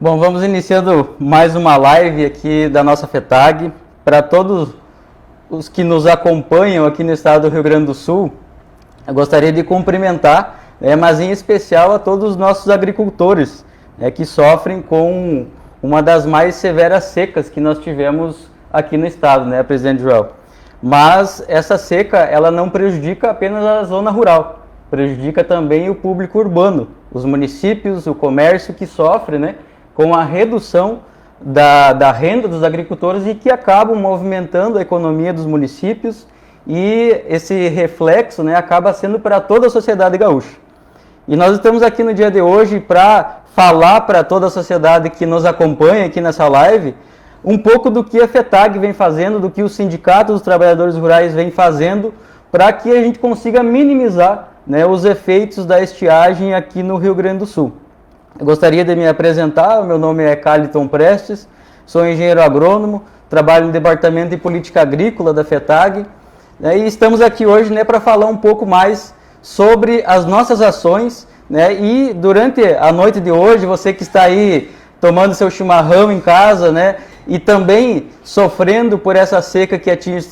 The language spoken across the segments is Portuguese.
Bom, vamos iniciando mais uma live aqui da nossa FETAG. Para todos os que nos acompanham aqui no estado do Rio Grande do Sul, eu gostaria de cumprimentar, mas em especial a todos os nossos agricultores que sofrem com uma das mais severas secas que nós tivemos aqui no estado, presidente Joel? Mas essa seca, ela não prejudica apenas a zona rural, prejudica também o público urbano, os municípios, o comércio que sofre, com a redução da renda dos agricultores e que acabam movimentando a economia dos municípios, e esse reflexo acaba sendo para toda a sociedade gaúcha. E nós estamos aqui no dia de hoje para falar para toda a sociedade que nos acompanha aqui nessa live um pouco do que a FETAG vem fazendo, do que os sindicatos dos trabalhadores rurais vem fazendo para que a gente consiga minimizar os efeitos da estiagem aqui no Rio Grande do Sul. Eu gostaria de me apresentar, o meu nome é Carliton Prestes, sou engenheiro agrônomo, trabalho no Departamento de Política Agrícola da FETAG, e estamos aqui hoje para falar um pouco mais sobre as nossas ações, e durante a noite de hoje, você que está aí tomando seu chimarrão em casa, e também sofrendo por essa seca que atinge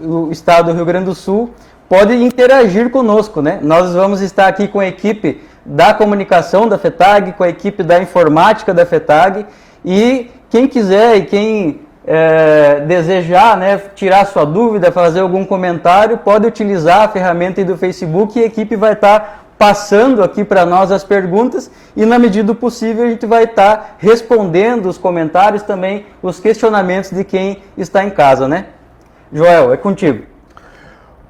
o estado do Rio Grande do Sul, pode interagir conosco, Nós vamos estar aqui com a equipe da comunicação da FETAG, com a equipe da informática da FETAG, e quem quiser e quem desejar tirar sua dúvida, fazer algum comentário, pode utilizar a ferramenta do Facebook e a equipe vai estar passando aqui para nós as perguntas e, na medida do possível, a gente vai estar respondendo os comentários, também os questionamentos de quem está em casa, Joel, é contigo.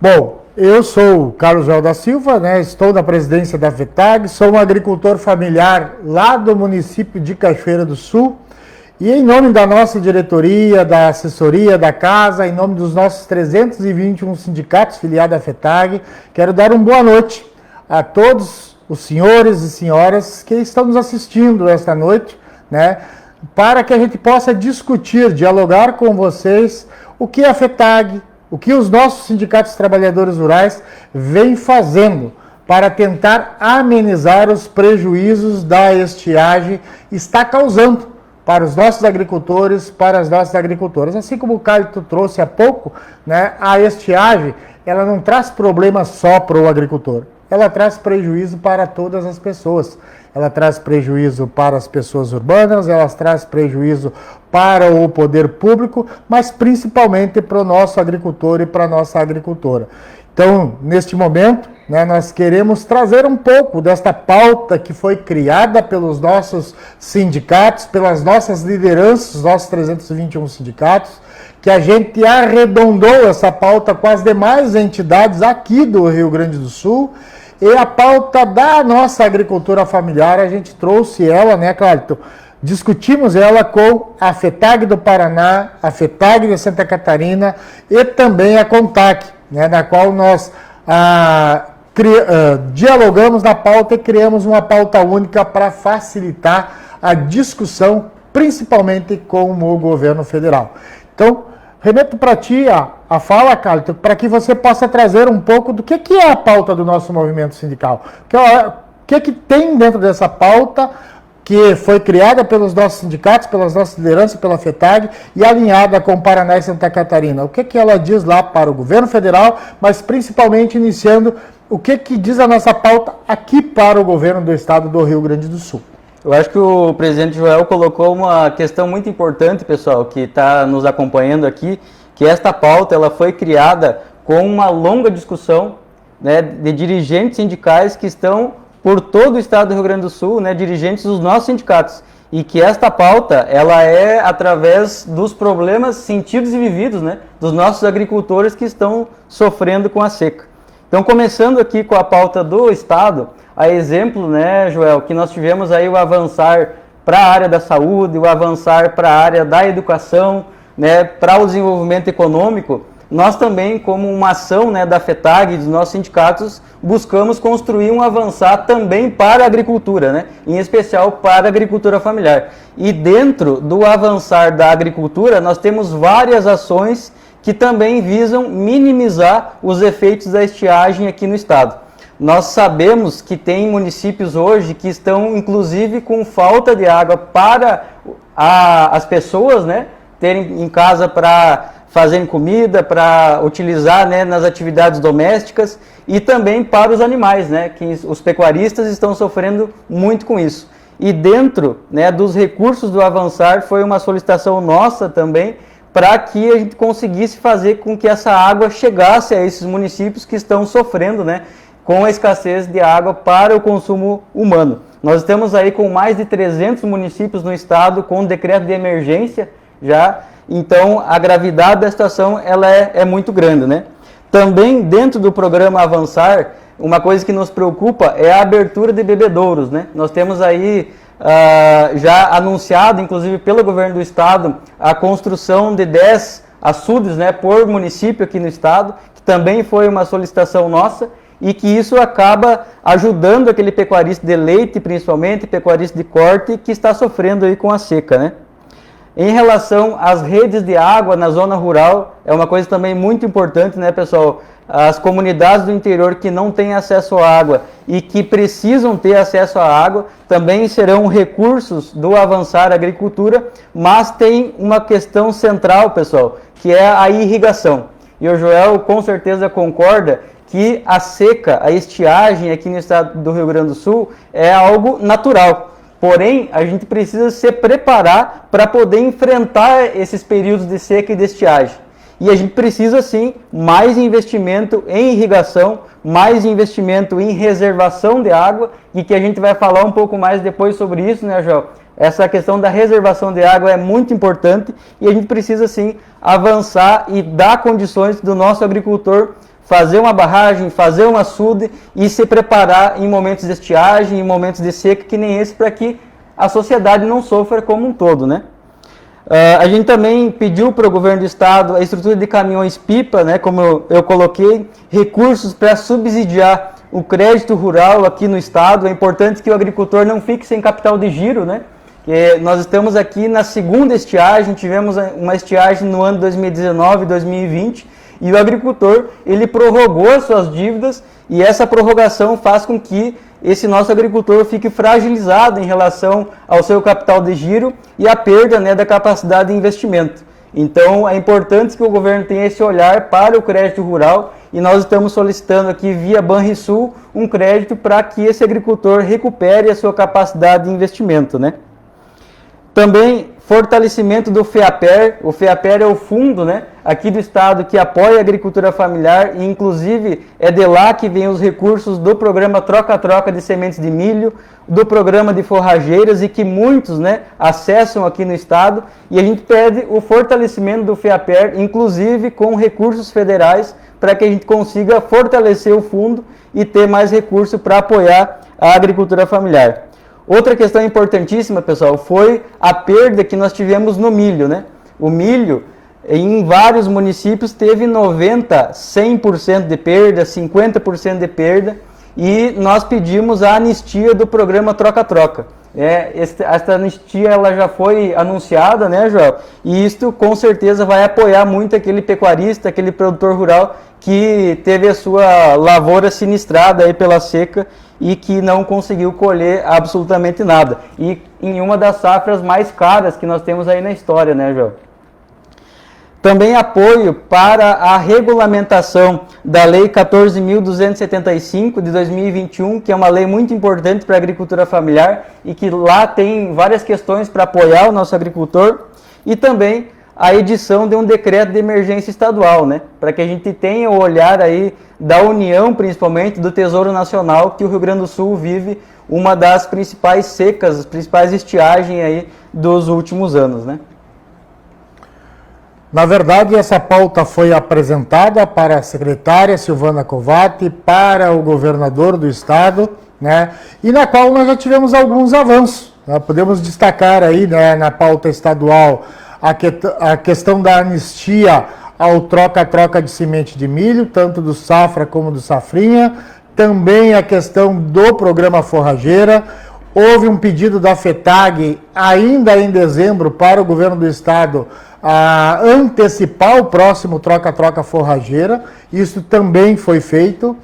Bom, eu sou o Carlos Joel da Silva, estou na presidência da FETAG, sou um agricultor familiar lá do município de Cachoeira do Sul, e em nome da nossa diretoria, da assessoria da casa, em nome dos nossos 321 sindicatos filiados à FETAG, quero dar uma boa noite a todos os senhores e senhoras que estão nos assistindo esta noite, para que a gente possa discutir, dialogar com vocês o que a FETAG, o que os nossos sindicatos trabalhadores rurais vêm fazendo para tentar amenizar os prejuízos da estiagem está causando para os nossos agricultores, para as nossas agricultoras. Assim como o Carlito trouxe há pouco, a estiagem, ela não traz problema só para o agricultor, ela traz prejuízo para todas as pessoas. Ela traz prejuízo para as pessoas urbanas, ela traz prejuízo para o poder público, mas principalmente para o nosso agricultor e para a nossa agricultora. Então, neste momento, nós queremos trazer um pouco desta pauta que foi criada pelos nossos sindicatos, pelas nossas lideranças, os nossos 321 sindicatos, que a gente arredondou essa pauta com as demais entidades aqui do Rio Grande do Sul. E a pauta da nossa agricultura familiar, a gente trouxe ela, Cláudio? Discutimos ela com a FETAG do Paraná, a FETAG de Santa Catarina e também a CONTAC, na qual nós dialogamos na pauta e criamos uma pauta única para facilitar a discussão, principalmente com o governo federal. Então, remeto para ti a fala, Carlito, para que você possa trazer um pouco do que é a pauta do nosso movimento sindical. O que tem dentro dessa pauta que foi criada pelos nossos sindicatos, pelas nossas lideranças, pela FETAG e alinhada com o Paraná e Santa Catarina. O que ela diz lá para o governo federal, mas principalmente iniciando o que diz a nossa pauta aqui para o governo do estado do Rio Grande do Sul. Eu acho que o presidente Joel colocou uma questão muito importante, pessoal, que está nos acompanhando aqui, que esta pauta ela foi criada com uma longa discussão de dirigentes sindicais que estão por todo o estado do Rio Grande do Sul, dirigentes dos nossos sindicatos, e que esta pauta ela é através dos problemas sentidos e vividos dos nossos agricultores que estão sofrendo com a seca. Então, começando aqui com a pauta do estado, a exemplo, Joel, que nós tivemos aí o avançar para a área da saúde, o avançar para a área da educação, para o desenvolvimento econômico, nós também, como uma ação da FETAG e dos nossos sindicatos, buscamos construir um avançar também para a agricultura, em especial para a agricultura familiar. E dentro do avançar da agricultura, nós temos várias ações que também visam minimizar os efeitos da estiagem aqui no estado. Nós sabemos que tem municípios hoje que estão, inclusive, com falta de água para as pessoas, né, terem em casa para fazerem comida, para utilizar, né, nas atividades domésticas, e também para os animais, né, que os pecuaristas estão sofrendo muito com isso. E dentro, né, dos recursos do Avançar, foi uma solicitação nossa também, para que a gente conseguisse fazer com que essa água chegasse a esses municípios que estão sofrendo, né, com a escassez de água para o consumo humano. Nós estamos aí com mais de 300 municípios no estado com decreto de emergência já, então a gravidade da situação ela é muito grande, né? Também dentro do programa Avançar, uma coisa que nos preocupa é a abertura de bebedouros, né? Nós temos aí já anunciado, inclusive pelo governo do estado, a construção de 10 açudes, né, por município aqui no estado, que também foi uma solicitação nossa, e que isso acaba ajudando aquele pecuarista de leite, principalmente, pecuarista de corte, que está sofrendo aí com a seca, né? Em relação às redes de água na zona rural, é uma coisa também muito importante, né, pessoal? As comunidades do interior que não têm acesso à água e que precisam ter acesso à água, também serão recursos do Avançar Agricultura, mas tem uma questão central, pessoal, que é a irrigação. E o Joel com certeza concorda que a seca, a estiagem aqui no estado do Rio Grande do Sul é algo natural. Porém, a gente precisa se preparar para poder enfrentar esses períodos de seca e de estiagem. E a gente precisa, sim, mais investimento em irrigação, mais investimento em reservação de água, e que a gente vai falar um pouco mais depois sobre isso, né, Joel? Essa questão da reservação de água é muito importante e a gente precisa, sim, avançar e dar condições do nosso agricultor fazer uma barragem, fazer um açude e se preparar em momentos de estiagem, em momentos de seca, que nem esse, para que a sociedade não sofra como um todo, né? A gente também pediu para o governo do estado a estrutura de caminhões-pipa, né, como eu coloquei, recursos para subsidiar o crédito rural aqui no estado. É importante que o agricultor não fique sem capital de giro, né? Nós estamos aqui na segunda estiagem, tivemos uma estiagem no ano 2019 e 2020, e o agricultor, ele prorrogou as suas dívidas, e essa prorrogação faz com que esse nosso agricultor fique fragilizado em relação ao seu capital de giro e a perda, né, da capacidade de investimento. Então é importante que o governo tenha esse olhar para o crédito rural, e nós estamos solicitando aqui via Banrisul um crédito para que esse agricultor recupere a sua capacidade de investimento, né? Também fortalecimento do FEAPER. O FEAPER é o fundo, né, aqui do estado que apoia a agricultura familiar, e inclusive é de lá que vem os recursos do programa Troca-Troca de Sementes de Milho, do programa de forrageiras, e que muitos, né, acessam aqui no estado, e a gente pede o fortalecimento do FEAPER, inclusive com recursos federais, para que a gente consiga fortalecer o fundo e ter mais recurso para apoiar a agricultura familiar. Outra questão importantíssima, pessoal, foi a perda que nós tivemos no milho, né? O milho, em vários municípios, teve 90%, 100% de perda, 50% de perda, e nós pedimos a anistia do programa Troca-Troca. Esta anistia ela já foi anunciada, né, Joel? E isto com certeza vai apoiar muito aquele pecuarista, aquele produtor rural que teve a sua lavoura sinistrada aí pela seca e que não conseguiu colher absolutamente nada. E em uma das safras mais caras que nós temos aí na história, né, Joel? Também apoio para a regulamentação da Lei 14.275 de 2021, que é uma lei muito importante para a agricultura familiar e que lá tem várias questões para apoiar o nosso agricultor, e também a edição de um decreto de emergência estadual, né, para que a gente tenha o olhar aí da União, principalmente do Tesouro Nacional, que o Rio Grande do Sul vive uma das principais secas, as principais estiagens aí dos últimos anos, né? Na verdade, essa pauta foi apresentada para a secretária Silvana Covatti, para o governador do estado, né, e na qual nós já tivemos alguns avanços. Né? Podemos destacar aí, né, na pauta estadual a questão da anistia ao troca-troca de semente de milho, tanto do safra como do safrinha, também a questão do programa forrageira. Houve um pedido da FETAG ainda em dezembro para o governo do estado a antecipar o próximo troca-troca forrageira. Isso também foi feito.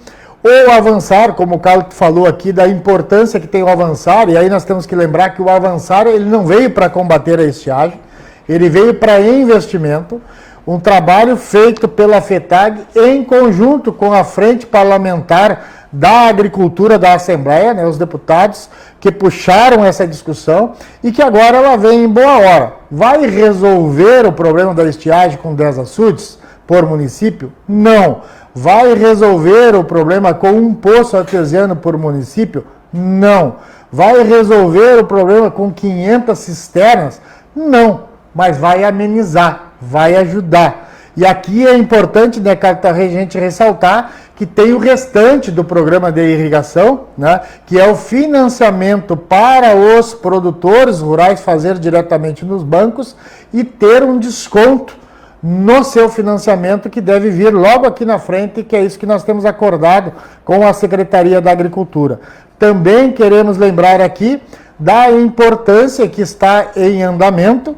ou avançar, como o Carlos falou aqui, da importância que tem o avançar, e aí nós temos que lembrar que o avançar ele não veio para combater a estiagem, ele veio para investimento, um trabalho feito pela FETAG em conjunto com a Frente Parlamentar da Agricultura da Assembleia, né, os deputados que puxaram essa discussão e que agora ela vem em boa hora. Vai resolver o problema da estiagem com 10 açudes por município? Não. Vai resolver o problema com um poço artesiano por município? Não. Vai resolver o problema com 500 cisternas? Não. Mas vai amenizar, vai ajudar. E aqui é importante, né, a gente ressaltar que tem o restante do programa de irrigação, né, que é o financiamento para os produtores rurais fazer diretamente nos bancos e ter um desconto no seu financiamento que deve vir logo aqui na frente, que é isso que nós temos acordado com a Secretaria da Agricultura. Também queremos lembrar aqui da importância que está em andamento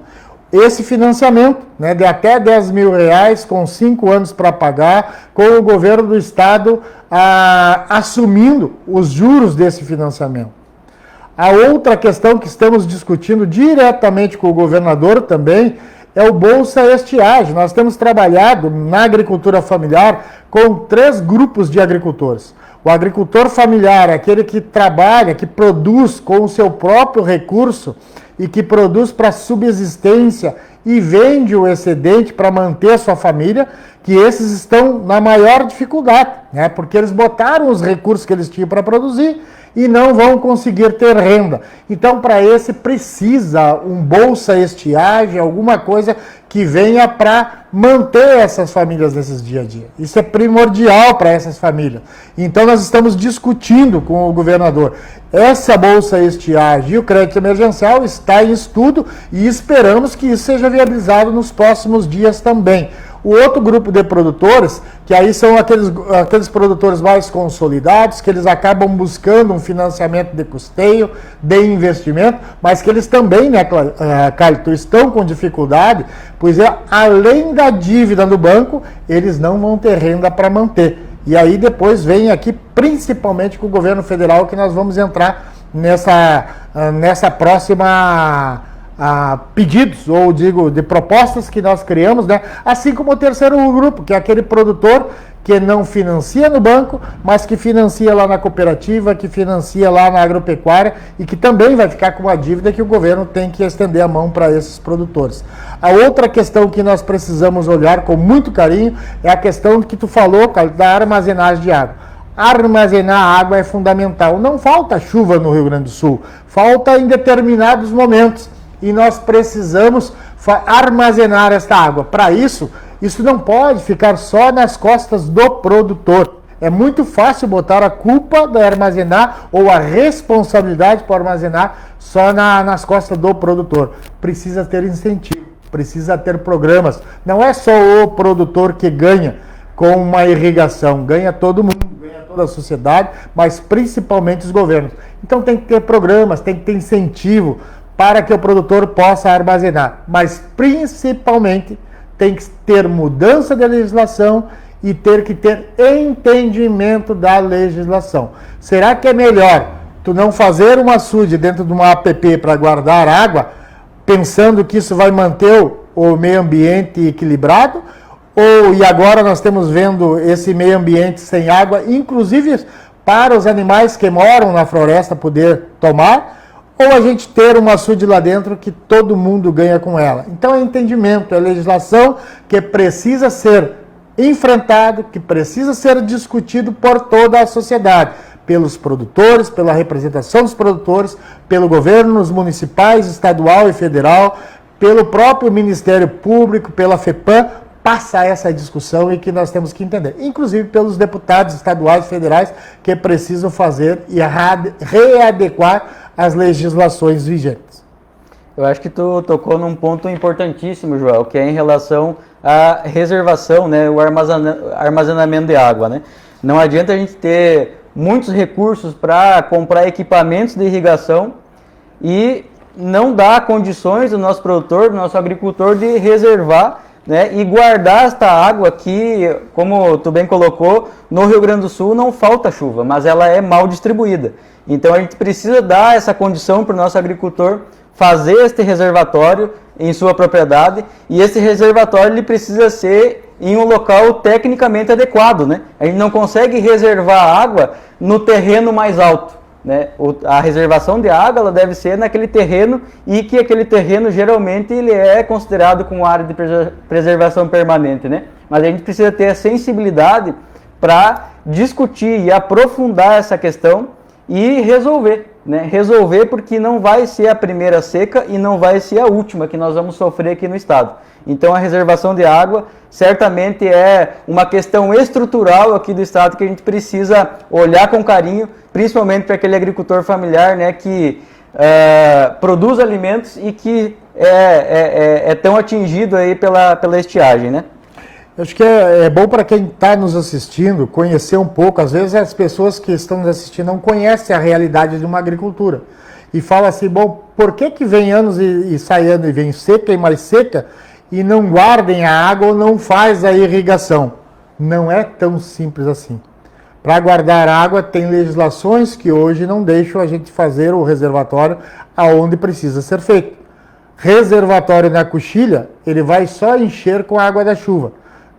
esse financiamento, né, de até R$10 mil, com 5 anos para pagar, com o governo do estado assumindo os juros desse financiamento. A outra questão que estamos discutindo diretamente com o governador também é o Bolsa Estiagem. Nós temos trabalhado na agricultura familiar com 3 grupos de agricultores. O agricultor familiar é aquele que trabalha, que produz com o seu próprio recurso e que produz para subsistência e vende o excedente para manter a sua família, que esses estão na maior dificuldade, né? Porque eles botaram os recursos que eles tinham para produzir e não vão conseguir ter renda. Então, para esse, precisa um Bolsa Estiagem, alguma coisa que venha para manter essas famílias nesses dia a dia. Isso é primordial para essas famílias. Então, nós estamos discutindo com o governador. Essa Bolsa Estiagem e o crédito emergencial está em estudo e esperamos que isso seja viabilizado nos próximos dias também. O outro grupo de produtores, que aí são aqueles produtores mais consolidados, que eles acabam buscando um financiamento de custeio, de investimento, mas que eles também, né, Carlito, estão com dificuldade, pois além da dívida no banco, eles não vão ter renda para manter. E aí depois vem aqui, principalmente com o governo federal, que nós vamos entrar nessa próxima pedidos, ou digo, de propostas que nós criamos, né? Assim como o terceiro grupo, que é aquele produtor que não financia no banco, mas que financia lá na cooperativa, que financia lá na agropecuária e que também vai ficar com uma dívida que o governo tem que estender a mão para esses produtores. A outra questão que nós precisamos olhar com muito carinho é a questão que tu falou, cara, da armazenagem de água. Armazenar água é fundamental. Não falta chuva no Rio Grande do Sul, falta em determinados momentos. E nós precisamos armazenar esta água. Para isso não pode ficar só nas costas do produtor. É muito fácil botar a culpa de armazenar ou a responsabilidade por armazenar só nas costas do produtor. Precisa ter incentivo, precisa ter programas. Não é só o produtor que ganha com uma irrigação, ganha todo mundo, ganha toda a sociedade, mas principalmente os governos. Então tem que ter programas, tem que ter incentivo para que o produtor possa armazenar. Mas, principalmente, tem que ter mudança de legislação e ter que ter entendimento da legislação. Será que é melhor tu não fazer um açude dentro de uma APP para guardar água, pensando que isso vai manter o meio ambiente equilibrado? E agora nós estamos vendo esse meio ambiente sem água, inclusive para os animais que moram na floresta poder tomar? Ou a gente ter um açude lá dentro que todo mundo ganha com ela. Então é entendimento, é legislação que precisa ser enfrentado, que precisa ser discutido por toda a sociedade, pelos produtores, pela representação dos produtores, pelo governo municipais, estadual e federal, pelo próprio Ministério Público, pela FEPAM, passa essa discussão e que nós temos que entender. Inclusive pelos deputados estaduais e federais que precisam fazer e readequar as legislações vigentes. Eu acho que tu tocou num ponto importantíssimo, Joel, que é em relação à reservação, né, o armazenamento de água, né? Não adianta a gente ter muitos recursos para comprar equipamentos de irrigação e não dar condições do nosso produtor, do nosso agricultor de reservar né, e guardar esta água que, como tu bem colocou, no Rio Grande do Sul não falta chuva, mas ela é mal distribuída. Então a gente precisa dar essa condição para o nosso agricultor fazer este reservatório em sua propriedade, e esse reservatório ele precisa ser em um local tecnicamente adequado, né? A gente não consegue reservar água no terreno mais alto, né? A reservação de água ela deve ser naquele terreno, e que aquele terreno geralmente ele é considerado como área de preservação permanente, né? Mas a gente precisa ter a sensibilidade para discutir e aprofundar essa questão e resolver, né? Resolver, porque não vai ser a primeira seca e não vai ser a última que nós vamos sofrer aqui no estado. Então a reservação de água certamente é uma questão estrutural aqui do estado que a gente precisa olhar com carinho, principalmente para aquele agricultor familiar, né, que produz alimentos e que é tão atingido aí pela estiagem, né? Acho que é bom para quem está nos assistindo conhecer um pouco. Às vezes as pessoas que estão nos assistindo não conhecem a realidade de uma agricultura. E falam assim, bom, por que vem anos e sai ano e vem seca e mais seca e não guardem a água ou não faz a irrigação? Não é tão simples assim. Para guardar água tem legislações que hoje não deixam a gente fazer o reservatório aonde precisa ser feito. Reservatório na coxilha, ele vai só encher com a água da chuva.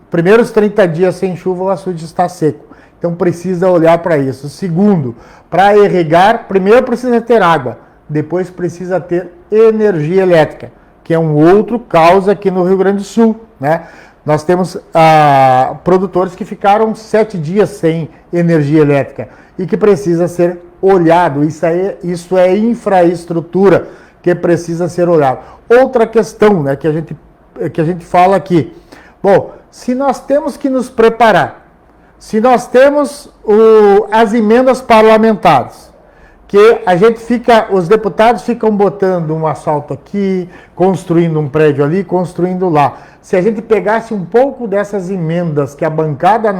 Primeiros 30 dias sem chuva, o açude está seco. Então precisa olhar para isso. Segundo, para irrigar, primeiro precisa ter água, depois precisa ter energia elétrica, que é um outro caos aqui no Rio Grande do Sul, né? Nós temos produtores que ficaram 7 dias sem energia elétrica e que precisa ser olhado. Isso é infraestrutura que precisa ser olhado. Outra questão, né, que a gente fala aqui. Bom, se nós temos que nos preparar, se nós temos as emendas parlamentares, que os deputados ficam botando um asfalto aqui, construindo um prédio ali, construindo lá. Se a gente pegasse um pouco dessas emendas que a bancada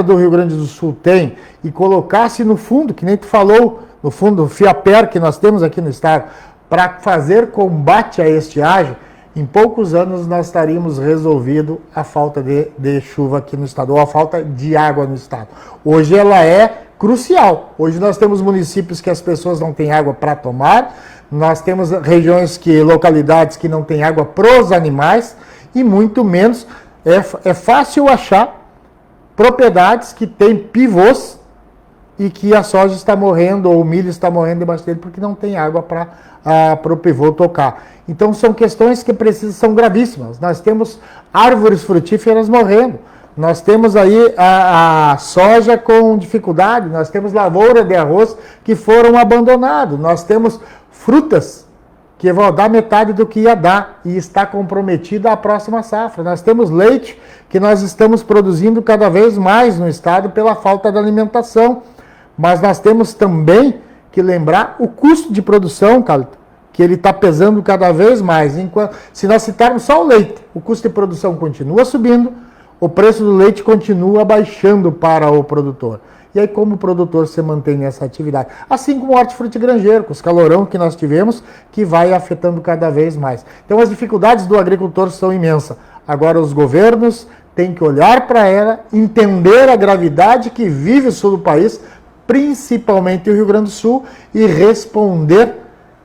do Rio Grande do Sul tem, e colocasse no fundo, que nem tu falou, no fundo FIAPER que nós temos aqui no estado, para fazer combate à estiagem, em poucos anos nós estaríamos resolvido a falta de chuva aqui no estado, ou a falta de água no estado. Hoje ela é crucial. Hoje nós temos municípios que as pessoas não têm água para tomar, nós temos localidades que não têm água para os animais, e muito menos é fácil achar propriedades que têm pivôs e que a soja está morrendo ou o milho está morrendo debaixo dele porque não tem água para o pivô tocar. Então são questões que são gravíssimas. Nós temos árvores frutíferas morrendo, nós temos aí a soja com dificuldade, nós temos lavoura de arroz que foram abandonados, nós temos frutas que vão dar metade do que ia dar e está comprometida a próxima safra. Nós temos leite que nós estamos produzindo cada vez mais no estado pela falta de alimentação. Mas nós temos também que lembrar o custo de produção, Carlton, que ele está pesando cada vez mais. Se nós citarmos só o leite, o custo de produção continua subindo, o preço do leite continua baixando para o produtor. E aí como o produtor se mantém nessa atividade? Assim como o hortifruti granjeiro, com os calorão que nós tivemos, que vai afetando cada vez mais. Então as dificuldades do agricultor são imensas. Agora os governos têm que olhar para ela, entender a gravidade que vive o sul do país, principalmente o Rio Grande do Sul, e responder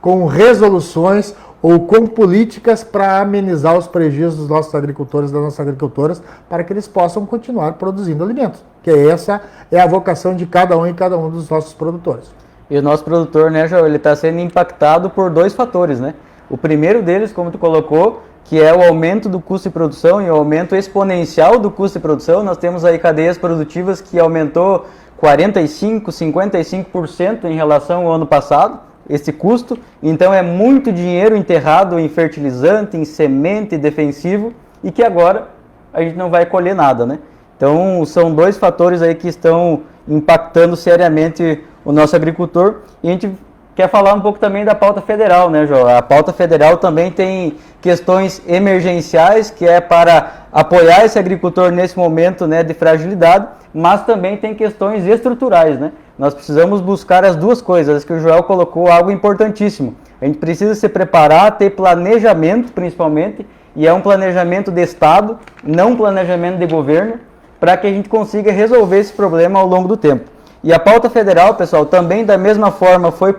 com resoluções ou com políticas para amenizar os prejuízos dos nossos agricultores, das nossas agricultoras, para que eles possam continuar produzindo alimentos, que essa é a vocação de cada um e cada um dos nossos produtores. E o nosso produtor, né, João, ele está sendo impactado por 2 fatores, né? O primeiro deles, como tu colocou, que é o aumento do custo de produção e o aumento exponencial do custo de produção. Nós temos aí cadeias produtivas que aumentou 45%, 55% em relação ao ano passado, esse custo. Então é muito dinheiro enterrado em fertilizante, em semente, defensivo, e que agora a gente não vai colher nada, né? Então são 2 fatores aí que estão impactando seriamente o nosso agricultor. E a gente quer falar um pouco também da pauta federal, né, João? A pauta federal também tem questões emergenciais, que é para apoiar esse agricultor nesse momento, né, de fragilidade, mas também tem questões estruturais, né? Nós precisamos buscar as duas coisas, acho que o Joel colocou algo importantíssimo. A gente precisa se preparar, ter planejamento, principalmente, e é um planejamento de Estado, não um planejamento de governo, para que a gente consiga resolver esse problema ao longo do tempo. E a pauta federal, pessoal, também da mesma forma foi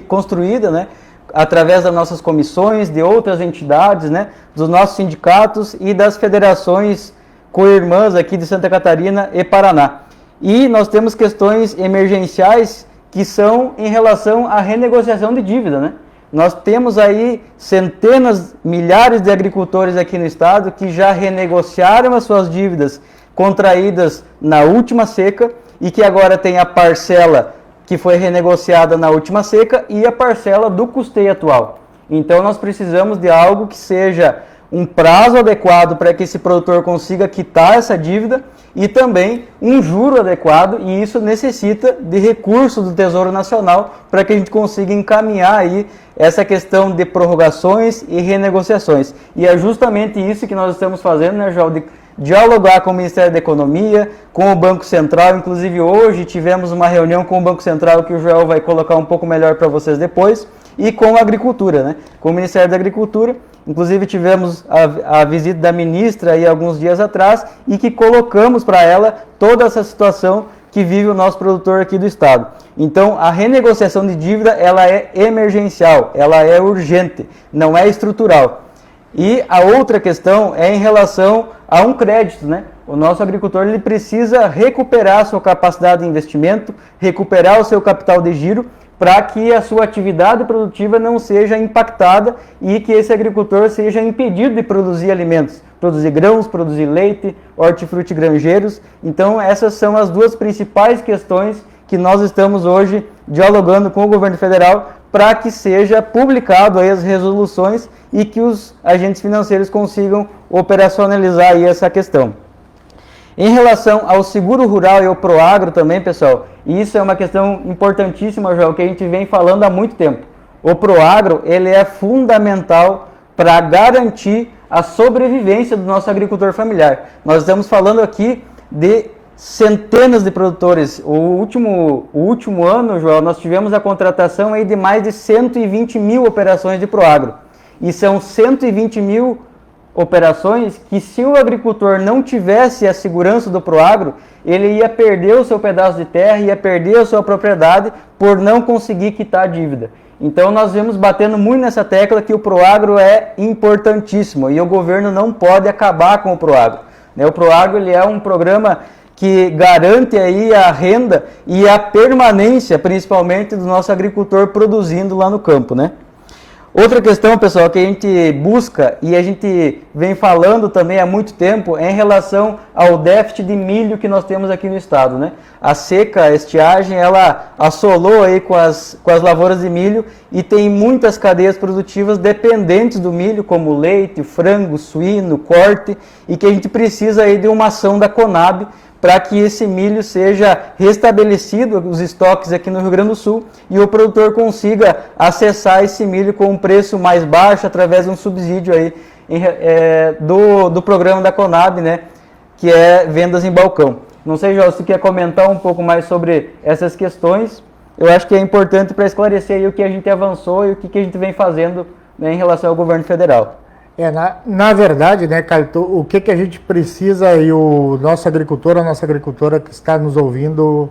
construída, né, através das nossas comissões, de outras entidades, né, dos nossos sindicatos e das federações co-irmãs aqui de Santa Catarina e Paraná. E nós temos questões emergenciais que são em relação à renegociação de dívida, né? Nós temos aí centenas, milhares de agricultores aqui no estado que já renegociaram as suas dívidas contraídas na última seca e que agora tem a parcela que foi renegociada na última seca e a parcela do custeio atual. Então nós precisamos de algo que seja um prazo adequado para que esse produtor consiga quitar essa dívida e também um juro adequado, e isso necessita de recursos do Tesouro Nacional para que a gente consiga encaminhar aí essa questão de prorrogações e renegociações. E é justamente isso que nós estamos fazendo, né, João? De dialogar com o Ministério da Economia, com o Banco Central. Inclusive hoje tivemos uma reunião com o Banco Central que o Joel vai colocar um pouco melhor para vocês depois, e com a Agricultura, né? Com o Ministério da Agricultura. Inclusive tivemos a visita da ministra aí alguns dias atrás e que colocamos para ela toda essa situação que vive o nosso produtor aqui do estado. Então a renegociação de dívida ela é emergencial, ela é urgente, não é estrutural. E a outra questão é em relação a um crédito, né? O nosso agricultor ele precisa recuperar a sua capacidade de investimento, recuperar o seu capital de giro, para que a sua atividade produtiva não seja impactada e que esse agricultor seja impedido de produzir alimentos, produzir grãos, produzir leite, hortifruti granjeiros. Então essas são as duas principais questões que nós estamos hoje dialogando com o governo federal para que seja publicado aí as resoluções e que os agentes financeiros consigam operacionalizar aí essa questão. Em relação ao seguro rural e ao Proagro também, pessoal, isso é uma questão importantíssima, João, que a gente vem falando há muito tempo. O Proagro, ele é fundamental para garantir a sobrevivência do nosso agricultor familiar. Nós estamos falando aqui de centenas de produtores. O último ano, João, nós tivemos a contratação aí de mais de 120 mil operações de Proagro. E são 120 mil operações que, se o agricultor não tivesse a segurança do Proagro, ele ia perder o seu pedaço de terra, ia perder a sua propriedade por não conseguir quitar a dívida. Então nós vemos batendo muito nessa tecla que o Proagro é importantíssimo e o governo não pode acabar com o Proagro. O Proagro ele é um programa que garante aí a renda e a permanência, principalmente do nosso agricultor produzindo lá no campo, né? Outra questão, pessoal, que a gente busca e a gente vem falando também há muito tempo é em relação ao déficit de milho que nós temos aqui no estado, né? A seca, a estiagem, ela assolou aí com as lavouras de milho e tem muitas cadeias produtivas dependentes do milho, como leite, frango, suíno, corte, e que a gente precisa aí de uma ação da Conab para que esse milho seja restabelecido, os estoques aqui no Rio Grande do Sul, e o produtor consiga acessar esse milho com um preço mais baixo através de um subsídio aí, do programa da Conab, né, que é vendas em balcão. Não sei, João, se você quer comentar um pouco mais sobre essas questões. Eu acho que é importante para esclarecer aí o que a gente avançou e o que a gente vem fazendo, né, em relação ao governo federal. Na verdade, né, Carlito, o que a gente precisa e o nosso agricultor, a nossa agricultora que está nos ouvindo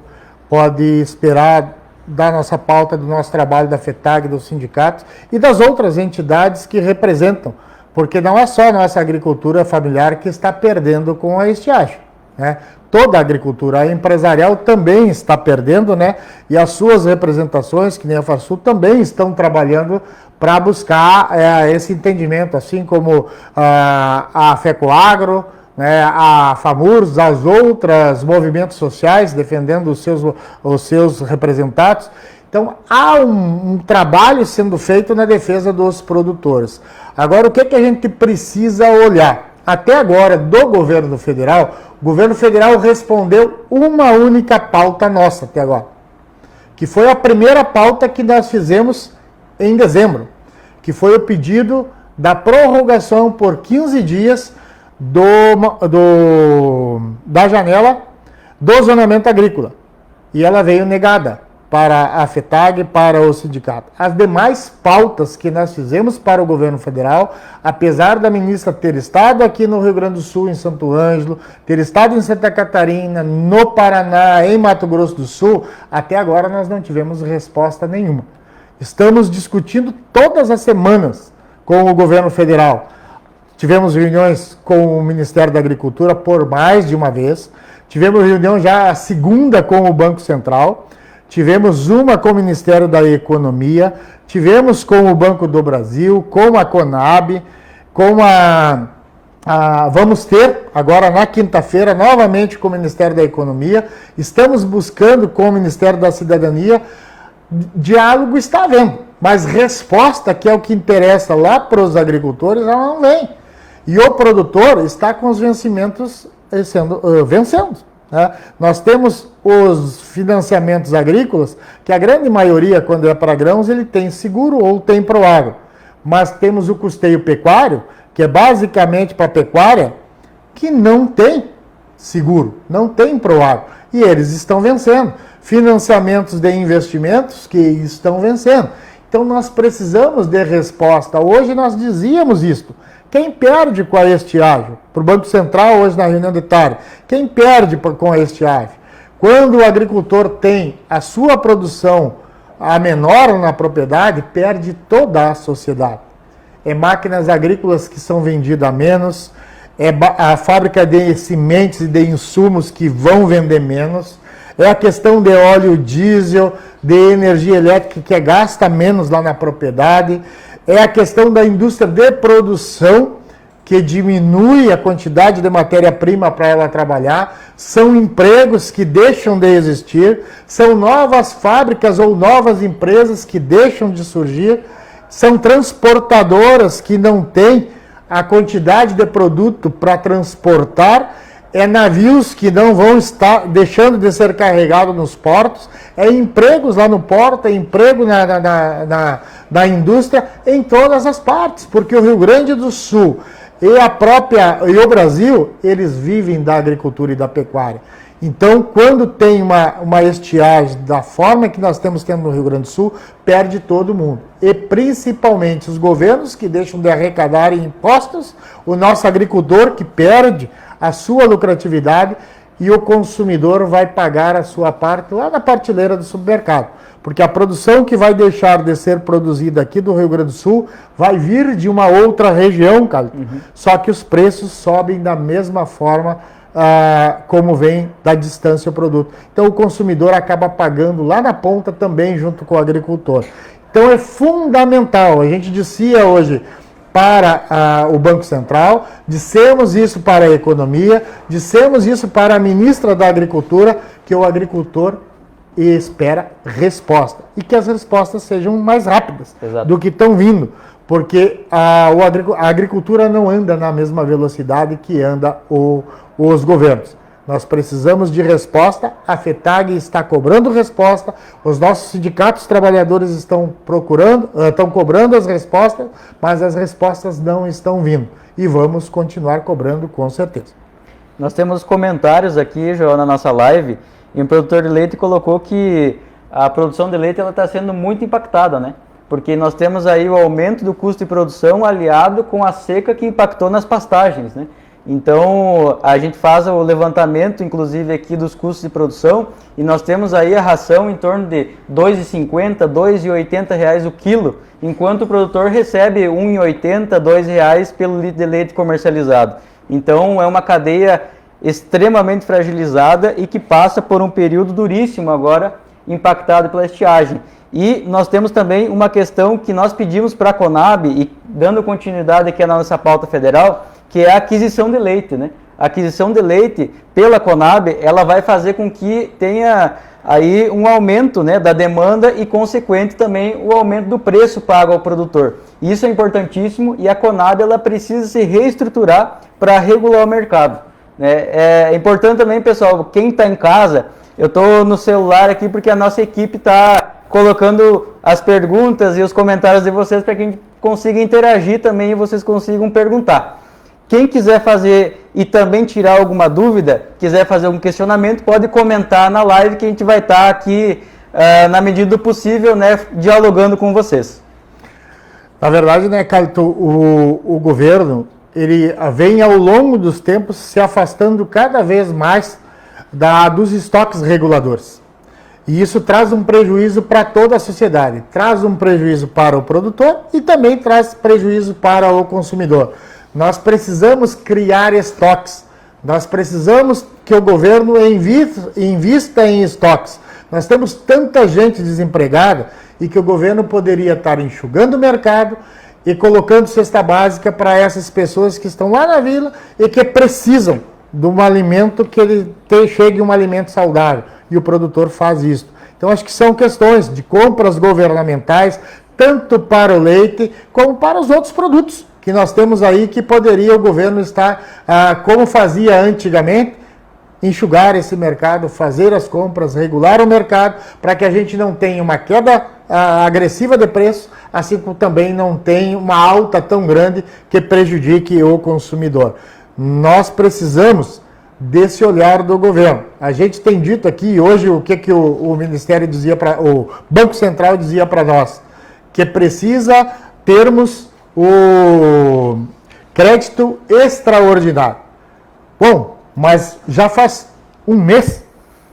pode esperar da nossa pauta, do nosso trabalho da FETAG, dos sindicatos e das outras entidades que representam, porque não é só a nossa agricultura familiar que está perdendo com a estiagem, né? Toda a agricultura empresarial também está perdendo, né? E as suas representações, que nem a FASUL, também estão trabalhando para buscar esse entendimento, assim como a FECOAGRO, né, a FAMURS, as outras movimentos sociais defendendo os seus representados. Então, há um trabalho sendo feito na defesa dos produtores. Agora, o que a gente precisa olhar? Até agora, do governo federal, o governo federal respondeu uma única pauta nossa até agora, que foi a primeira pauta que nós fizemos em dezembro, que foi o pedido da prorrogação por 15 dias da janela do zonamento agrícola. E ela veio negada para a FETAG, para o sindicato. As demais pautas que nós fizemos para o governo federal, apesar da ministra ter estado aqui no Rio Grande do Sul, em Santo Ângelo, ter estado em Santa Catarina, no Paraná, em Mato Grosso do Sul, até agora nós não tivemos resposta nenhuma. Estamos discutindo todas as semanas com o governo federal. Tivemos reuniões com o Ministério da Agricultura por mais de uma vez. Tivemos reunião já a segunda com o Banco Central. Tivemos uma com o Ministério da Economia. Tivemos com o Banco do Brasil, com a Conab, com vamos ter agora na quinta-feira novamente com o Ministério da Economia. Estamos buscando com o Ministério da Cidadania. Diálogo está havendo, mas resposta, que é o que interessa lá para os agricultores, ela não vem. E o produtor está com os vencimentos vencendo. Né? Nós temos os financiamentos agrícolas, que a grande maioria, quando é para grãos, ele tem seguro ou tem Proagro. Mas temos o custeio pecuário, que é basicamente para a pecuária, que não tem seguro, não tem Proagro. E eles estão vencendo. Financiamentos de investimentos que estão vencendo. Então nós precisamos de resposta. Hoje nós dizíamos isto. Quem perde com a estiagem? Para o Banco Central, hoje na reunião de tarde, quem perde com a estiagem? Quando o agricultor tem a sua produção a menor na propriedade, perde toda a sociedade. É máquinas agrícolas que são vendidas a menos, é a fábrica de sementes e de insumos que vão vender menos, é a questão de óleo diesel, de energia elétrica que gasta menos lá na propriedade, é a questão da indústria de produção, que diminui a quantidade de matéria-prima para ela trabalhar, são empregos que deixam de existir, são novas fábricas ou novas empresas que deixam de surgir, são transportadoras que não têm a quantidade de produto para transportar, é navios que não vão estar deixando de ser carregados nos portos, é empregos lá no porto, é emprego na indústria, em todas as partes, porque o Rio Grande do Sul e o Brasil, eles vivem da agricultura e da pecuária. Então, quando tem uma estiagem da forma que nós temos tendo no Rio Grande do Sul, perde todo mundo. E principalmente os governos que deixam de arrecadar impostos, o nosso agricultor que perde a sua lucratividade e o consumidor vai pagar a sua parte lá na prateleira do supermercado. Porque a produção que vai deixar de ser produzida aqui do Rio Grande do Sul vai vir de uma outra região, cara. Só que os preços sobem da mesma forma como vem da distância o produto. Então o consumidor acaba pagando lá na ponta também junto com o agricultor. Então é fundamental, a gente dizia hoje para o Banco Central, dissemos isso para a economia, dissemos isso para a ministra da Agricultura, que o agricultor espera resposta. E que as respostas sejam mais rápidas do que estão vindo. Porque a agricultura não anda na mesma velocidade que anda os governos. Nós precisamos de resposta, a FETAG está cobrando resposta, os nossos sindicatos trabalhadores estão cobrando as respostas, mas as respostas não estão vindo. E vamos continuar cobrando com certeza. Nós temos comentários aqui, João, na nossa live, e um produtor de leite colocou que a produção de leite está sendo muito impactada, né? Porque nós temos aí o aumento do custo de produção aliado com a seca que impactou nas pastagens, né? Então, a gente faz o levantamento, inclusive, aqui dos custos de produção, e nós temos aí a ração em torno de R$ 2,50, R$ 2,80 o quilo, enquanto o produtor recebe R$ 1,80, R$ 2 pelo litro de leite comercializado. Então, é uma cadeia extremamente fragilizada e que passa por um período duríssimo agora, impactado pela estiagem. E nós temos também uma questão que nós pedimos para a Conab, e dando continuidade aqui na nossa pauta federal, que é a aquisição de leite, né? A aquisição de leite pela Conab, ela vai fazer com que tenha aí um aumento, né, da demanda e, consequente, também o aumento do preço pago ao produtor. Isso é importantíssimo e a Conab ela precisa se reestruturar para regular o mercado. É importante também, pessoal, quem está em casa, eu estou no celular aqui porque a nossa equipe está colocando as perguntas e os comentários de vocês para que a gente consiga interagir também e vocês consigam perguntar. Quem quiser fazer e também tirar alguma dúvida, quiser fazer algum questionamento, pode comentar na live que a gente vai estar aqui na medida do possível, né, dialogando com vocês. Na verdade, né, Carlito, o governo, ele vem ao longo dos tempos se afastando cada vez mais dos estoques reguladores. E isso traz um prejuízo para toda a sociedade, traz um prejuízo para o produtor e também traz prejuízo para o consumidor. Nós precisamos criar estoques, nós precisamos que o governo invista em estoques. Nós temos tanta gente desempregada e que o governo poderia estar enxugando o mercado e colocando cesta básica para essas pessoas que estão lá na vila e que precisam de um alimento chegue um alimento saudável. E o produtor faz isso. Então, acho que são questões de compras governamentais, tanto para o leite, como para os outros produtos que nós temos aí, que poderia o governo estar, como fazia antigamente, enxugar esse mercado, fazer as compras, regular o mercado, para que a gente não tenha uma queda agressiva de preço, assim como também não tenha uma alta tão grande que prejudique o consumidor. Nós precisamos desse olhar do governo. A gente tem dito aqui hoje o que o Ministério dizia, o Banco Central dizia para nós, que precisa termos o crédito extraordinário. Bom, mas já faz um mês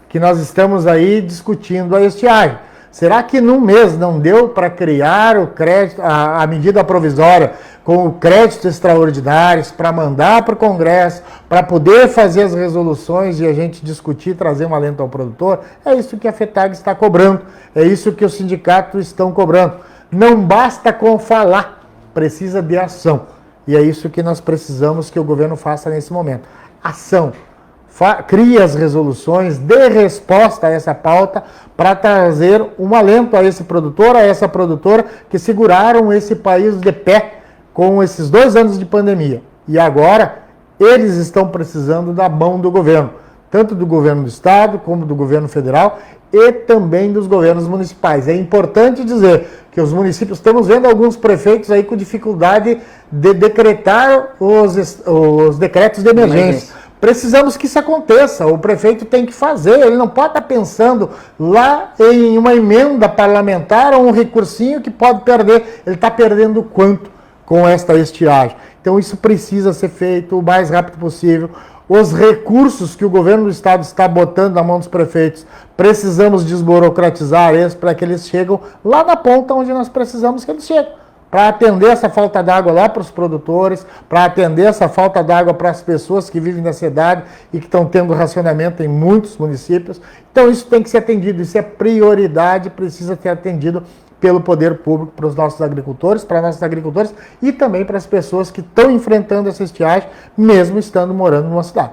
que nós estamos aí discutindo a estiagem. Será que num mês não deu para criar o crédito, a medida provisória com o crédito extraordinário, para mandar para o Congresso, para poder fazer as resoluções e a gente discutir, trazer um alento ao produtor? É isso que a FETAG está cobrando, é isso que os sindicatos estão cobrando. Não basta com falar, precisa de ação. E é isso que nós precisamos que o governo faça nesse momento. Ação. Crie as resoluções, dê resposta a essa pauta para trazer um alento a esse produtor, a essa produtora que seguraram esse país de pé com esses 2 anos de pandemia. E agora eles estão precisando da mão do governo, tanto do governo do estado como do governo federal e também dos governos municipais. É importante dizer que os municípios, estamos vendo alguns prefeitos aí com dificuldade de decretar os decretos de emergência. Precisamos que isso aconteça, o prefeito tem que fazer, ele não pode estar pensando lá em uma emenda parlamentar ou um recursinho que pode perder, ele está perdendo quanto com esta estiagem. Então isso precisa ser feito o mais rápido possível. Os recursos que o governo do estado está botando na mão dos prefeitos, precisamos desburocratizar eles para que eles cheguem lá na ponta onde nós precisamos que eles cheguem. Para atender essa falta d'água lá para os produtores, para atender essa falta d'água para as pessoas que vivem na cidade e que estão tendo racionamento em muitos municípios. Então isso tem que ser atendido, isso é prioridade, precisa ser atendido pelo poder público para os nossos agricultores, para nossos agricultores e também para as pessoas que estão enfrentando essa estiagem, mesmo estando morando numa cidade.